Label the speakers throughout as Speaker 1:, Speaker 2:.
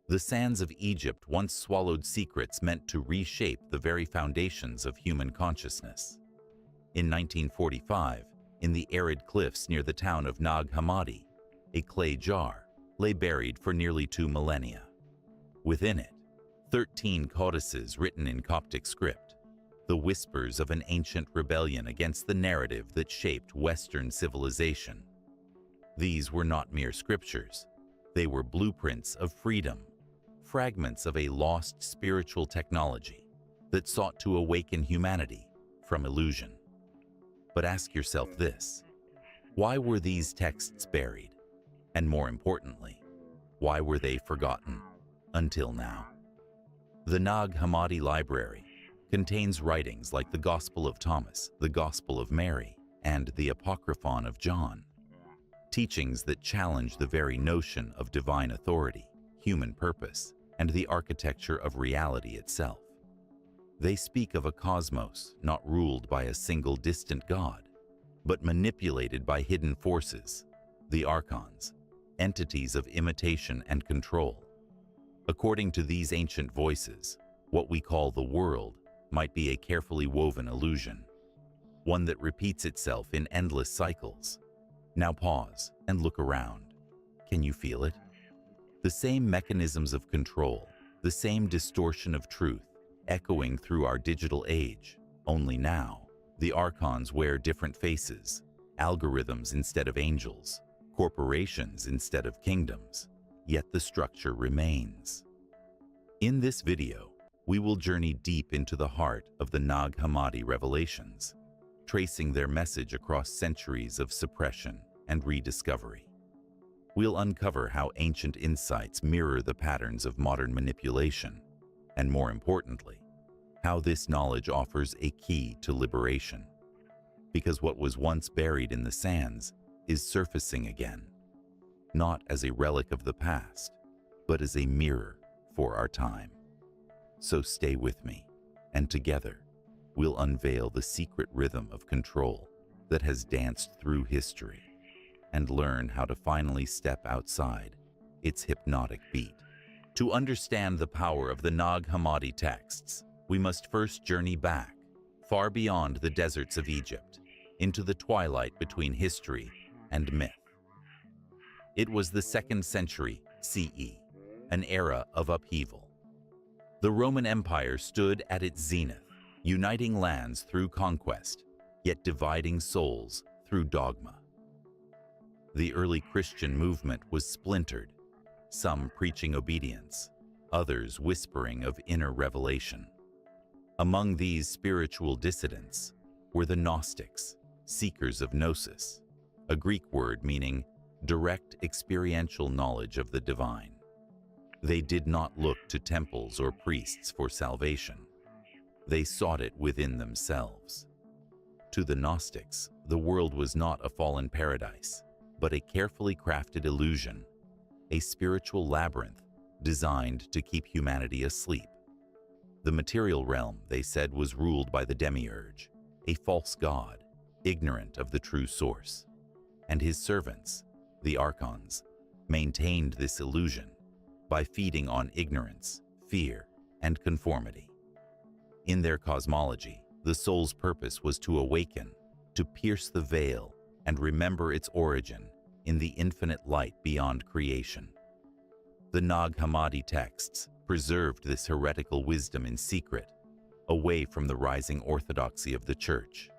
Speaker 1: The sands of Egypt once swallowed secrets meant to reshape the very foundations of human consciousness. In 1945, in the arid cliffs near the town of Nag Hammadi, a clay jar lay buried for nearly 2 millennia. Within it, 13 codices written in Coptic script, the whispers of an ancient rebellion against the narrative that shaped Western civilization. These were not mere scriptures. They were blueprints of freedom, fragments of a lost spiritual technology that sought to awaken humanity from illusion. But ask yourself this: why were these texts buried? And more importantly, why were they forgotten until now? The Nag Hammadi Library contains writings like the Gospel of Thomas, the Gospel of Mary, and the Apocryphon of John, teachings that challenge the very notion of divine authority, human purpose, and the architecture of reality itself. They speak of a cosmos not ruled by a single distant god, but manipulated by hidden forces, the archons, entities of imitation and control. According to these ancient voices, what we call the world might be a carefully woven illusion, one that repeats itself in endless cycles. Now pause and look around. Can you feel it? The same mechanisms of control, the same distortion of truth, echoing through our digital age. Only now, the archons wear different faces, algorithms instead of angels, corporations instead of kingdoms, yet the structure remains. In this video, we will journey deep into the heart of the Nag Hammadi revelations, tracing their message across centuries of suppression and rediscovery. We'll uncover how ancient insights mirror the patterns of modern manipulation, and more importantly, how this knowledge offers a key to liberation. Because what was once buried in the sands is surfacing again, not as a relic of the past, but as a mirror for our time. So stay with me, and together, we'll unveil the secret rhythm of control that has danced through history, and learn how to finally step outside its hypnotic beat. To understand the power of the Nag Hammadi texts, we must first journey back, far beyond the deserts of Egypt, into the twilight between history and myth. It was the 2nd century CE, an era of upheaval. The Roman Empire stood at its zenith, uniting lands through conquest, yet dividing souls through dogma. The early Christian movement was splintered, some preaching obedience, others whispering of inner revelation. Among these spiritual dissidents were the Gnostics, seekers of gnosis, a Greek word meaning direct experiential knowledge of the divine. They did not look to temples or priests for salvation. They sought it within themselves. To the Gnostics, the world was not a fallen paradise, but a carefully crafted illusion, a spiritual labyrinth designed to keep humanity asleep. The material realm, they said, was ruled by the demiurge, a false god, ignorant of the true source. And his servants, the archons, maintained this illusion by feeding on ignorance, fear, and conformity. In their cosmology, the soul's purpose was to awaken, to pierce the veil, and remember its origin in the infinite light beyond creation. The Nag Hammadi texts preserved this heretical wisdom in secret, away from the rising orthodoxy of the Church.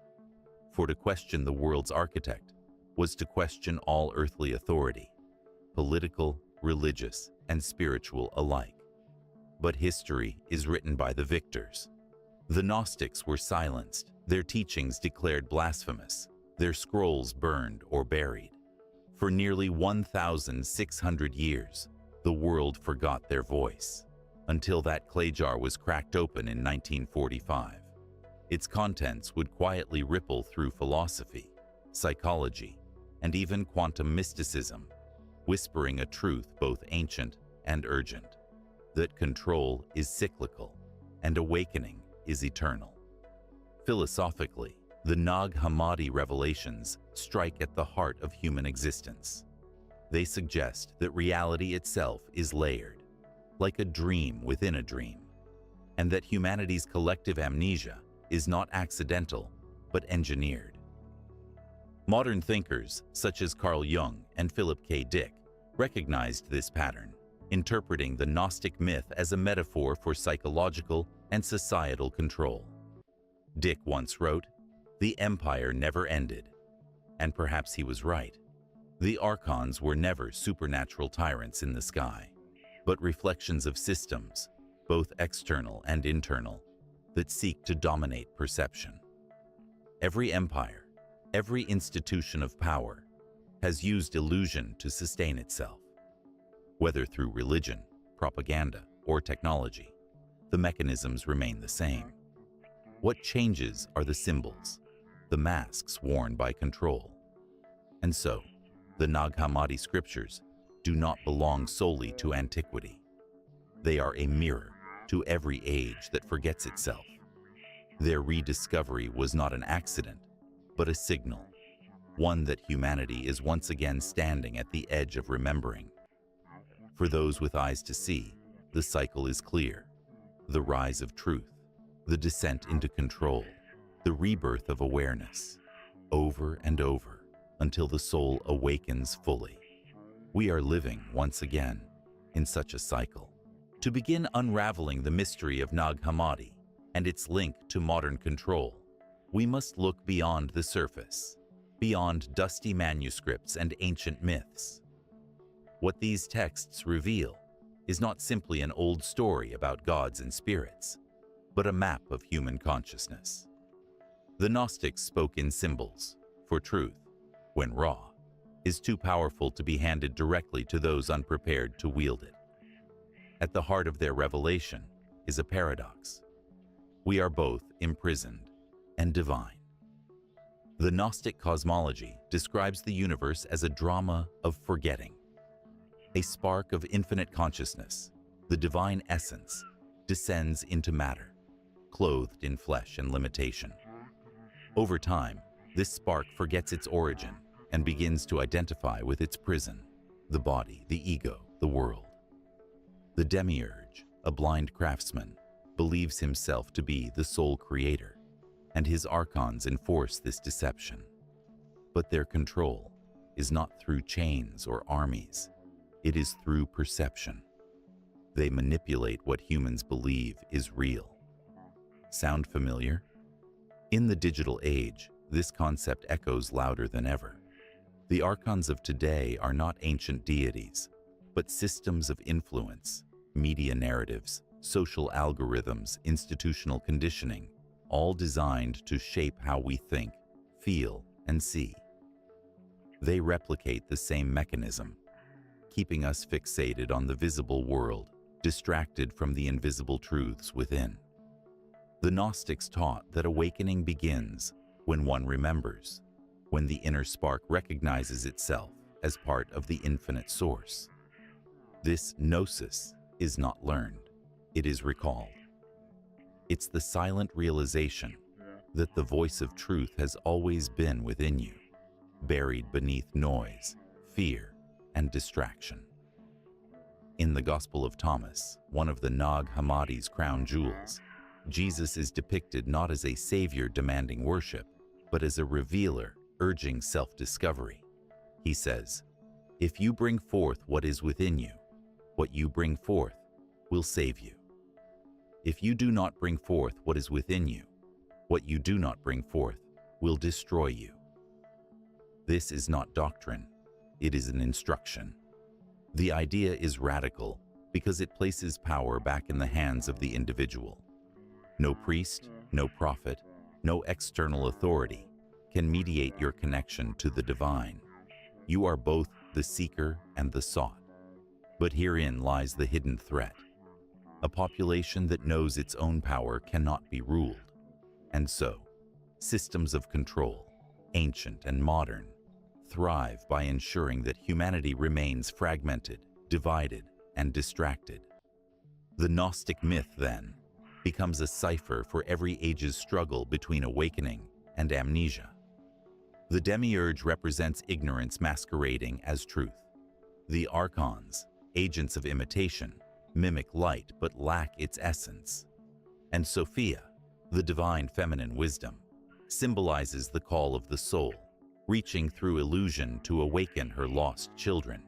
Speaker 1: For to question the world's architect was to question all earthly authority, political, religious, and spiritual alike. But history is written by the victors. The Gnostics were silenced, their teachings declared blasphemous, their scrolls burned or buried. For nearly 1,600 years, the world forgot their voice, until that clay jar was cracked open in 1945. Its contents would quietly ripple through philosophy, psychology, and even quantum mysticism, whispering a truth both ancient and urgent, that control is cyclical and awakening is eternal. Philosophically, the Nag Hammadi revelations strike at the heart of human existence. They suggest that reality itself is layered, like a dream within a dream, and that humanity's collective amnesia is not accidental, but engineered. Modern thinkers, such as Carl Jung and Philip K. Dick, recognized this pattern, interpreting the Gnostic myth as a metaphor for psychological and societal control. Dick once wrote, "The empire never ended." And perhaps he was right. The archons were never supernatural tyrants in the sky, but reflections of systems, both external and internal, that seek to dominate perception. Every empire, every institution of power, has used illusion to sustain itself. Whether through religion, propaganda, or technology, the mechanisms remain the same. What changes are the symbols, the masks worn by control. And so, the Nag Hammadi scriptures do not belong solely to antiquity. They are a mirror to every age that forgets itself. Their rediscovery was not an accident, but a signal, one that humanity is once again standing at the edge of remembering. For those with eyes to see, the cycle is clear. The rise of truth, the descent into control, the rebirth of awareness, over and over, until the soul awakens fully. We are living, once again, in such a cycle. To begin unraveling the mystery of Nag Hammadi and its link to modern control, we must look beyond the surface, beyond dusty manuscripts and ancient myths. What these texts reveal is not simply an old story about gods and spirits, but a map of human consciousness. The Gnostics spoke in symbols, for truth, when raw, is too powerful to be handed directly to those unprepared to wield it. At the heart of their revelation is a paradox. We are both imprisoned and divine. The Gnostic cosmology describes the universe as a drama of forgetting. A spark of infinite consciousness, the divine essence, descends into matter, clothed in flesh and limitation. Over time, this spark forgets its origin and begins to identify with its prison, the body, the ego, the world. The demiurge, a blind craftsman, believes himself to be the sole creator, and his archons enforce this deception. But their control is not through chains or armies. It is through perception. They manipulate what humans believe is real. Sound familiar? In the digital age, this concept echoes louder than ever. The archons of today are not ancient deities, but systems of influence, media narratives, social algorithms, institutional conditioning, all designed to shape how we think, feel, and see. They replicate the same mechanism, keeping us fixated on the visible world, distracted from the invisible truths within. The Gnostics taught that awakening begins when one remembers, when the inner spark recognizes itself as part of the infinite source. This gnosis is not learned, it is recalled. It's the silent realization that the voice of truth has always been within you, buried beneath noise, fear, and distraction. In the Gospel of Thomas, one of the Nag Hammadi's crown jewels, Jesus is depicted not as a savior demanding worship, but as a revealer urging self-discovery. He says, "If you bring forth what is within you, what you bring forth will save you. If you do not bring forth what is within you, what you do not bring forth will destroy you." This is not doctrine, it is an instruction. The idea is radical because it places power back in the hands of the individual. No priest, no prophet, no external authority can mediate your connection to the divine. You are both the seeker and the sought. But herein lies the hidden threat. A population that knows its own power cannot be ruled. And so, systems of control, ancient and modern, thrive by ensuring that humanity remains fragmented, divided, and distracted. The Gnostic myth, then, becomes a cipher for every age's struggle between awakening and amnesia. The demiurge represents ignorance masquerading as truth. The archons, agents of imitation, mimic light but lack its essence. And Sophia, the divine feminine wisdom, symbolizes the call of the soul, reaching through illusion to awaken her lost children.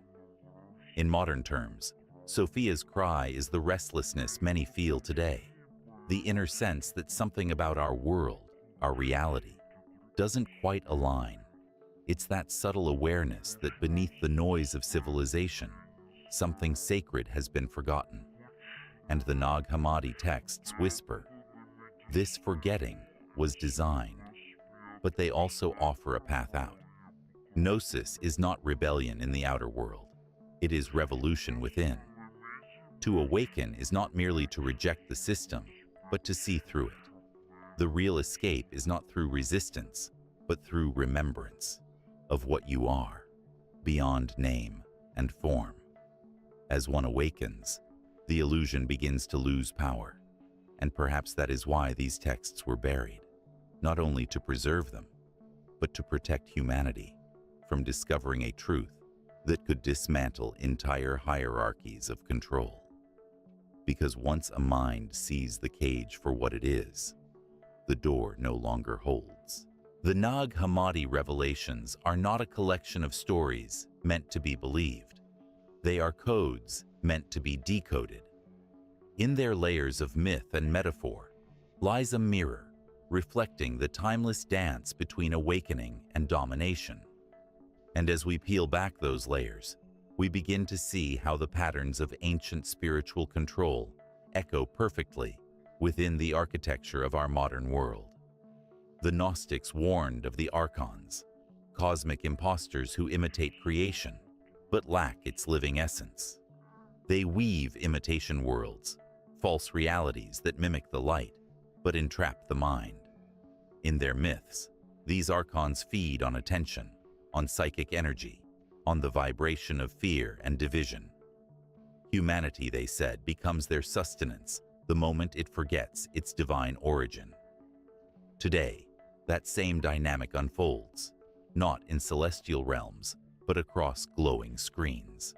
Speaker 1: In modern terms, Sophia's cry is the restlessness many feel today, the inner sense that something about our world, our reality, doesn't quite align. It's that subtle awareness that beneath the noise of civilization, something sacred has been forgotten. And the Nag Hammadi texts whisper, this forgetting was designed, but they also offer a path out. Gnosis is not rebellion in the outer world. It is revolution within. To awaken is not merely to reject the system, but to see through it. The real escape is not through resistance, but through remembrance of what you are, beyond name and form. As one awakens, the illusion begins to lose power, and perhaps that is why these texts were buried, not only to preserve them, but to protect humanity from discovering a truth that could dismantle entire hierarchies of control. Because once a mind sees the cage for what it is, the door no longer holds. The Nag Hammadi revelations are not a collection of stories meant to be believed. They are codes meant to be decoded. In their layers of myth and metaphor lies a mirror reflecting the timeless dance between awakening and domination. And as we peel back those layers, we begin to see how the patterns of ancient spiritual control echo perfectly within the architecture of our modern world. The Gnostics warned of the archons, cosmic imposters who imitate creation but lack its living essence. They weave imitation worlds, false realities that mimic the light but entrap the mind. In their myths, these archons feed on attention, on psychic energy, on the vibration of fear and division. Humanity, they said, becomes their sustenance the moment it forgets its divine origin. Today, that same dynamic unfolds, not in celestial realms, but across glowing screens.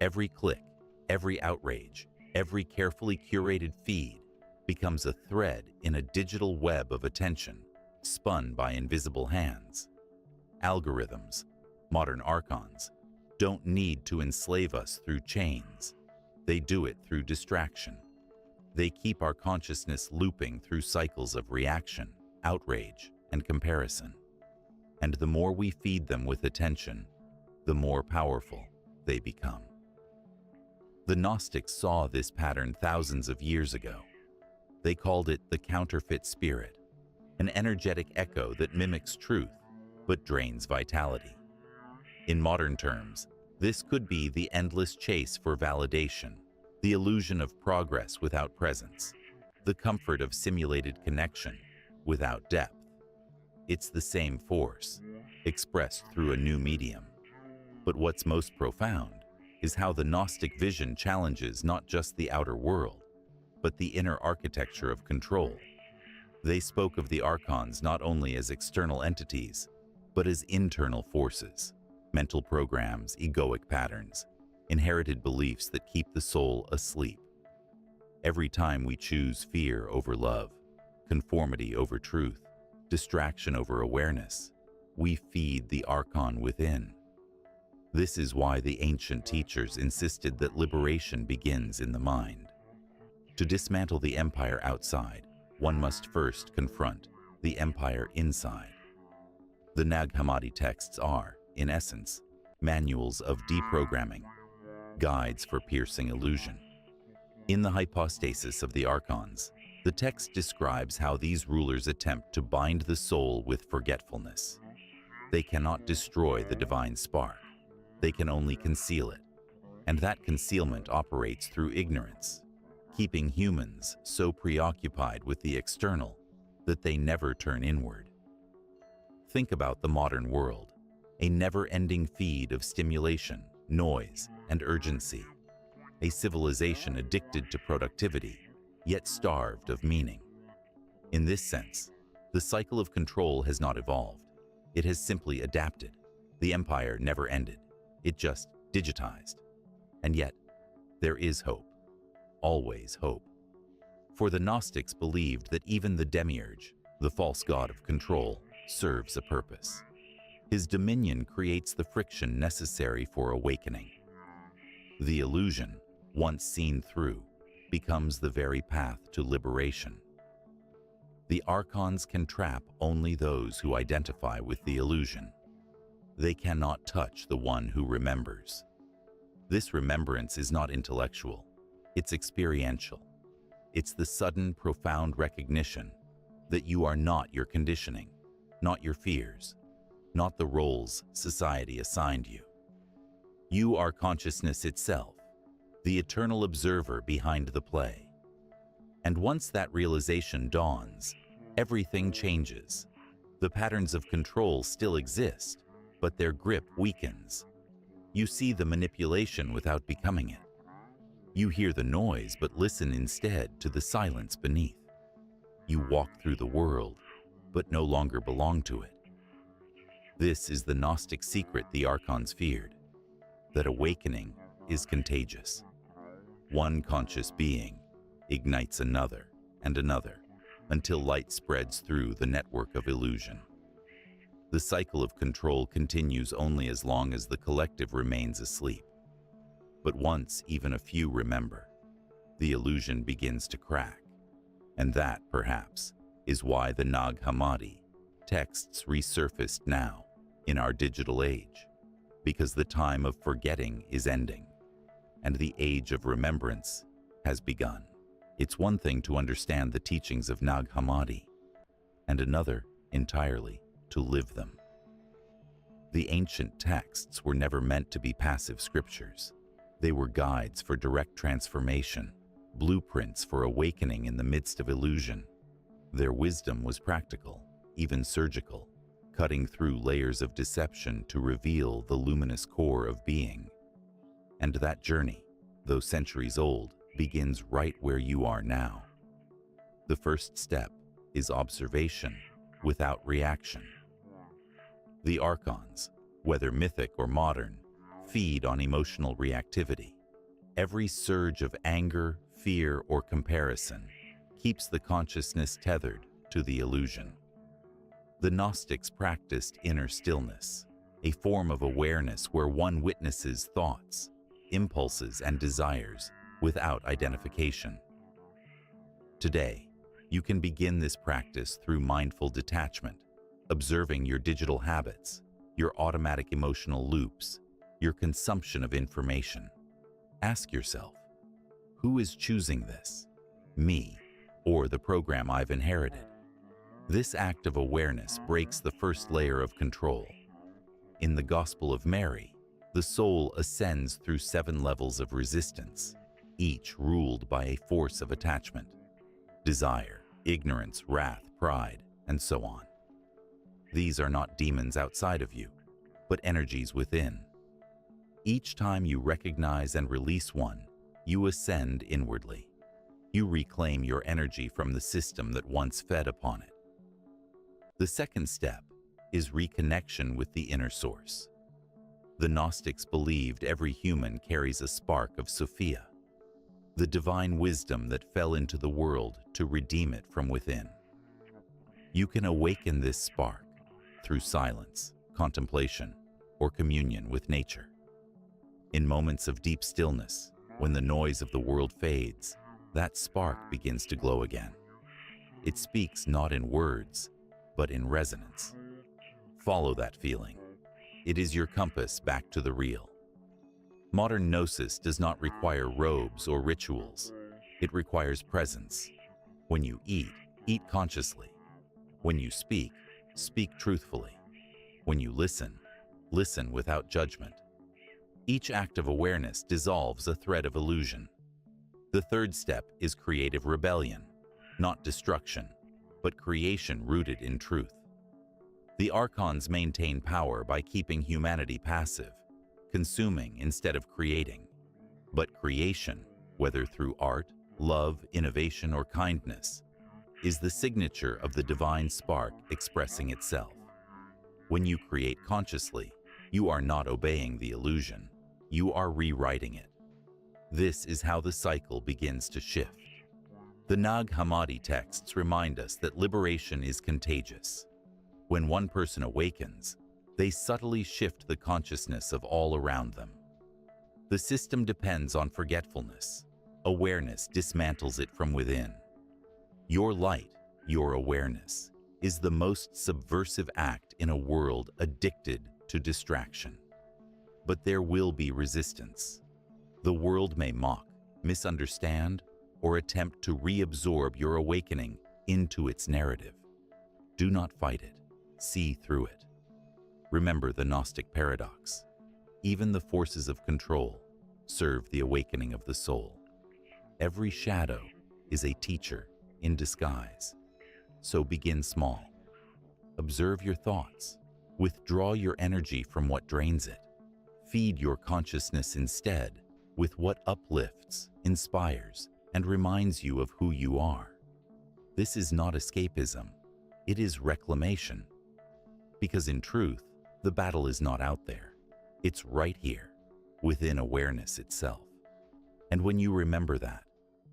Speaker 1: Every click, every outrage, every carefully curated feed becomes a thread in a digital web of attention, spun by invisible hands. Algorithms, modern archons, don't need to enslave us through chains. They do it through distraction. They keep our consciousness looping through cycles of reaction, outrage, and comparison. And the more we feed them with attention, the more powerful they become. The Gnostics saw this pattern thousands of years ago. They called it the counterfeit spirit, an energetic echo that mimics truth but drains vitality. In modern terms, this could be the endless chase for validation, the illusion of progress without presence, the comfort of simulated connection without depth. It's the same force, expressed through a new medium. But what's most profound is how the Gnostic vision challenges not just the outer world, but the inner architecture of control. They spoke of the archons not only as external entities, but as internal forces, mental programs, egoic patterns, inherited beliefs that keep the soul asleep. Every time we choose fear over love, conformity over truth, distraction over awareness, we feed the archon within. This is why the ancient teachers insisted that liberation begins in the mind. To dismantle the empire outside, one must first confront the empire inside. The Nag Hammadi texts are, in essence, manuals of deprogramming, guides for piercing illusion. In the hypostasis of the archons, the text describes how these rulers attempt to bind the soul with forgetfulness. They cannot destroy the divine spark. They can only conceal it. And that concealment operates through ignorance, keeping humans so preoccupied with the external that they never turn inward. Think about the modern world, a never-ending feed of stimulation, noise, and urgency. A civilization addicted to productivity, yet starved of meaning. In this sense, the cycle of control has not evolved. It has simply adapted. The empire never ended. It just digitized. And yet, there is hope. always hope. For the Gnostics believed that even the demiurge, the false god of control, serves a purpose. His dominion creates the friction necessary for awakening. The illusion, once seen through, becomes the very path to liberation. The archons can trap only those who identify with the illusion. They cannot touch the one who remembers. This remembrance is not intellectual, it's experiential. It's the sudden, profound recognition that you are not your conditioning, not your fears, not the roles society assigned you. You are consciousness itself, the eternal observer behind the play. And once that realization dawns, everything changes. The patterns of control still exist, but their grip weakens. You see the manipulation without becoming it. You hear the noise but listen instead to the silence beneath. You walk through the world, but no longer belong to it. This is the Gnostic secret the archons feared, that awakening is contagious. One conscious being ignites another and another, until light spreads through the network of illusion. The cycle of control continues only as long as the collective remains asleep. But once even a few remember, the illusion begins to crack. And that, perhaps, is why the Nag Hammadi texts resurfaced now in our digital age, because the time of forgetting is ending, and the age of remembrance has begun. It's one thing to understand the teachings of Nag Hammadi, and another entirely to live them. The ancient texts were never meant to be passive scriptures. They were guides for direct transformation, blueprints for awakening in the midst of illusion. Their wisdom was practical, even surgical, cutting through layers of deception to reveal the luminous core of being. And that journey, though centuries old, begins right where you are now. The first step is observation without reaction. The archons, whether mythic or modern, feed on emotional reactivity. Every surge of anger, fear, or comparison keeps the consciousness tethered to the illusion. The Gnostics practiced inner stillness, a form of awareness where one witnesses thoughts, impulses, and desires without identification. Today, you can begin this practice through mindful detachment, observing your digital habits, your automatic emotional loops, your consumption of information. Ask yourself, who is choosing this? Me, or the program I've inherited? This act of awareness breaks the first layer of control. In the Gospel of Mary, the soul ascends through 7 levels of resistance, each ruled by a force of attachment: desire, ignorance, wrath, pride, and so on. These are not demons outside of you, but energies within. Each time you recognize and release one, you ascend inwardly. You reclaim your energy from the system that once fed upon it. The second step is reconnection with the inner source. The Gnostics believed every human carries a spark of Sophia, the divine wisdom that fell into the world to redeem it from within. You can awaken this spark through silence, contemplation, or communion with nature. In moments of deep stillness, when the noise of the world fades, that spark begins to glow again. It speaks not in words, but in resonance. Follow that feeling. It is your compass back to the real. Modern gnosis does not require robes or rituals. It requires presence. When you eat, eat consciously. When you speak, speak truthfully. When you listen, listen without judgment. Each act of awareness dissolves a thread of illusion. The third step is creative rebellion, not destruction, but creation rooted in truth. The archons maintain power by keeping humanity passive, consuming instead of creating. But creation, whether through art, love, innovation, or kindness, is the signature of the divine spark expressing itself. When you create consciously, you are not obeying the illusion, you are rewriting it. This is how the cycle begins to shift. The Nag Hammadi texts remind us that liberation is contagious. When one person awakens, they subtly shift the consciousness of all around them. The system depends on forgetfulness. Awareness dismantles it from within. Your light, your awareness, is the most subversive act in a world addicted to distraction. But there will be resistance. The world may mock, misunderstand, or attempt to reabsorb your awakening into its narrative. Do not fight it. See through it. Remember the Gnostic paradox. Even the forces of control serve the awakening of the soul. Every shadow is a teacher in disguise. So begin small. Observe your thoughts. Withdraw your energy from what drains it. Feed your consciousness instead with what uplifts, inspires, and reminds you of who you are. This is not escapism. It is reclamation. Because in truth, the battle is not out there. It's right here, within awareness itself. And when you remember that,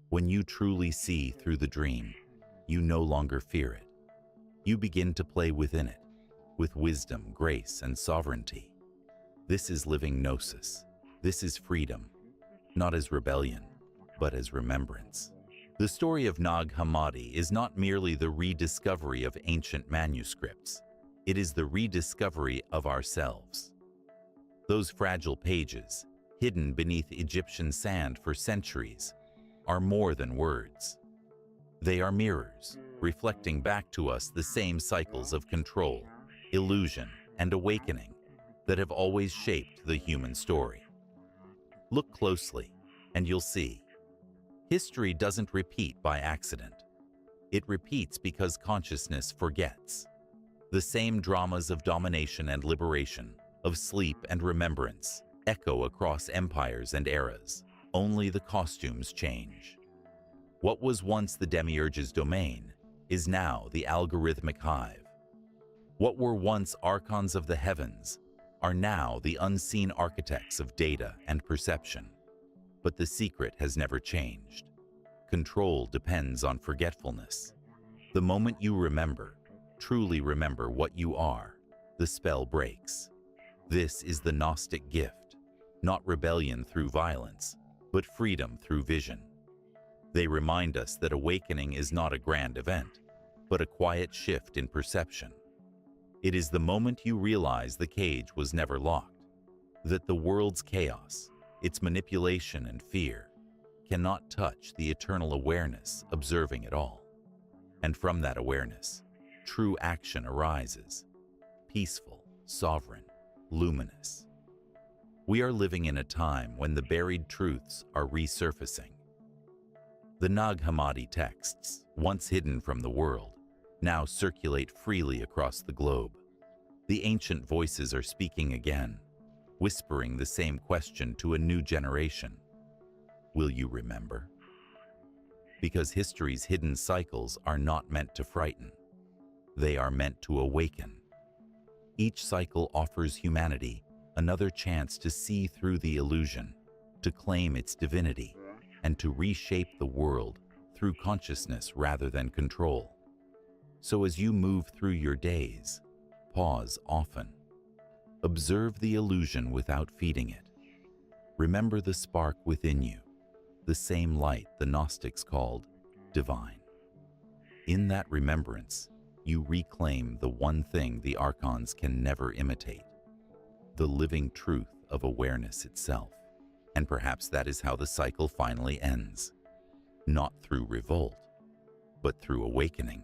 Speaker 1: when you truly see through the dream, you no longer fear it. You begin to play within it, with wisdom, grace, and sovereignty. This is living gnosis. This is freedom, not as rebellion, but as remembrance. The story of Nag Hammadi is not merely the rediscovery of ancient manuscripts. It is the rediscovery of ourselves. Those fragile pages, hidden beneath Egyptian sand for centuries, are more than words. They are mirrors, reflecting back to us the same cycles of control, illusion, and awakening that have always shaped the human story. Look closely, and you'll see. History doesn't repeat by accident. It repeats because consciousness forgets. The same dramas of domination and liberation, of sleep and remembrance, echo across empires and eras. Only the costumes change. What was once the demiurge's domain is now the algorithmic hive. What were once archons of the heavens are now the unseen architects of data and perception. But the secret has never changed. Control depends on forgetfulness. The moment you remember, truly remember what you are, the spell breaks. This is the Gnostic gift, not rebellion through violence, but freedom through vision. They remind us that awakening is not a grand event, but a quiet shift in perception. It is the moment you realize the cage was never locked, that the world's chaos, its manipulation and fear, cannot touch the eternal awareness observing it all. And from that awareness, true action arises, peaceful, sovereign, luminous. We are living in a time when the buried truths are resurfacing. The Nag Hammadi texts, once hidden from the world, now circulate freely across the globe. The ancient voices are speaking again, whispering the same question to a new generation. Will you remember? Because history's hidden cycles are not meant to frighten. They are meant to awaken. Each cycle offers humanity another chance to see through the illusion, to claim its divinity, and to reshape the world through consciousness rather than control. So as you move through your days, pause often. Observe the illusion without feeding it. Remember the spark within you, the same light the Gnostics called divine. In that remembrance, you reclaim the one thing the archons can never imitate, the living truth of awareness itself. And perhaps that is how the cycle finally ends, not through revolt, but through awakening.